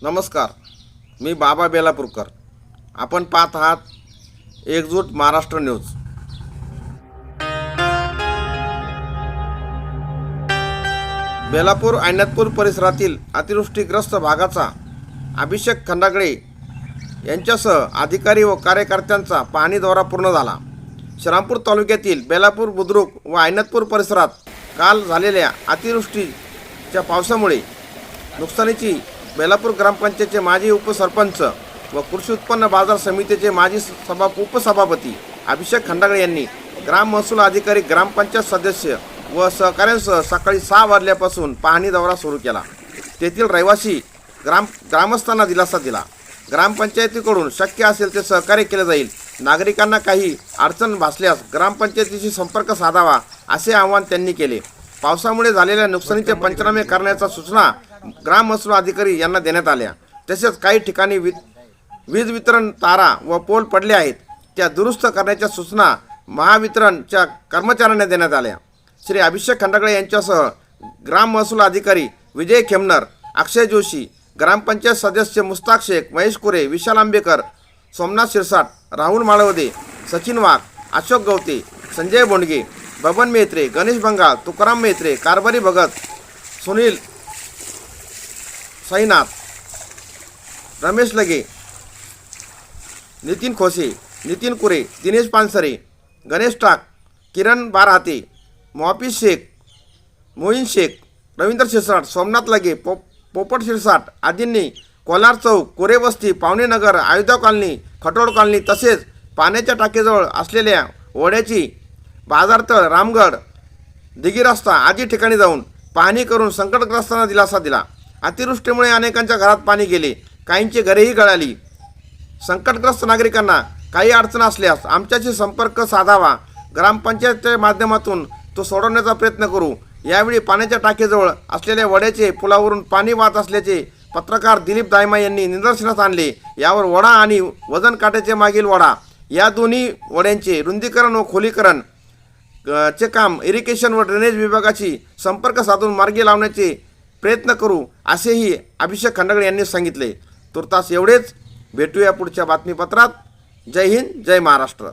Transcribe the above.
नमस्कार, मी बाबा बेलापूरकर. आपण पाहत आहात एकजूट महाराष्ट्र न्यूज. बेलापूर आयनातपूर परिसरातील अतिवृष्टीग्रस्त भागाचा अभिषेक खंडागळे यांच्यासह अधिकारी व कार्यकर्त्यांचा पाहणी दौरा पूर्ण झाला. श्रीरामपूर तालुक्यातील बेलापूर, बुद्रुक व आयनातपूर परिसरात काल झालेल्या अतिवृष्टीच्या पावसामुळे नुकसानीची बेलापूर ग्रामपंचायतचे माजी उपसरपंच व कृषी उत्पन्न बाजार समितीचे माजी उपसभापती अभिषेक खंडागळे यांनी ग्राम महसूल अधिकारी, ग्रामपंचायत सदस्य व सहकाऱ्यांसह सकाळी 6 वाजल्यापासून पाहणी दौरा सुरू केला. तेथील रहिवासी ग्रामस्थांना दिलासा दिला. ग्रामपंचायतीकडून शक्य असेल ते सहकार्य केले जाईल. नागरिकांना काही अडचण भासल्यास ग्रामपंचायतीशी संपर्क साधावा असे आवाहन त्यांनी केले. पावसामुळे झालेल्या नुकसानीचे पंचनामे करण्याच्या सूचना ग्राम महसूल अधिकारी यांना देण्यात आल्या. तसेच काही ठिकाणी वीज वितरण तारा व पोल पडले आहेत, त्या दुरुस्त करण्याच्या सूचना महावितरणच्या कर्मचाऱ्यांना देण्यात आल्या. श्री अभिषेक खंडागळे यांच्यासह ग्राम महसूल अधिकारी विजय खेमनर, अक्षय जोशी, ग्रामपंचायत सदस्य मुस्ताक शेख, महेश कुरे, विशाल आंबेकर, सोमनाथ शिरसाट, राहुल माळवदे, सचिन वाघ, अशोक गवते, संजय बोंडगे, बबन मेहत्रे, गणेश बंगाल, तुकाराम मेहत्रे, कारभारी भगत, सुनील साईनाथ, रमेश लगे, नितीन खोसे, नितीन कुरे, दिनेश पानसरे, गणेश टाक, किरण बारहाते, मोहाफिज शेख, मोईन शेख, रवींद्र शिरसाट, सोमनाथ लगे, पोपट शिरसाट आदींनी कोलार चौक, कोरे वस्ती, पावणेनगर, आयुधा कॉलनी, खटोड कॉलनी तसेच पाण्याच्या टाकीजवळ असलेल्या ओढ्याची, बाजारतळ, रामगड, दिगी रस्ता आदी ठिकाणी जाऊन पाहणी करून संकटग्रस्तांना दिलासा दिला. अतिवृष्टीमुळे अनेकांच्या घरात पाणी गेले, काहींची घरेही गळाली. संकटग्रस्त नागरिकांना काही अडचण असल्यास आमच्याशी संपर्क साधावा. ग्रामपंचायतच्या माध्यमातून तो सोडवण्याचा प्रयत्न करू. यावेळी पाण्याच्या टाकीजवळ असलेल्या वड्याचे पुलावरून पाणी वाहत असल्याचे पत्रकार दिलीप दायमा यांनी निदर्शनास आणले. यावर वडा आणि वजन काट्याचे मागील वडा या दोन्ही वड्यांचे रुंदीकरण व खोलीकरण चे काम इरिगेशन व ड्रेनेज विभागाशी संपर्क साधून मार्गी लावण्याचे प्रयत्न करू असेही अभिषेक खंडागळे यांनी सांगितले. तुर्तास एवढेच. भेटूया पुढच्या बातमीपत्रात. जय हिंद, जय महाराष्ट्र.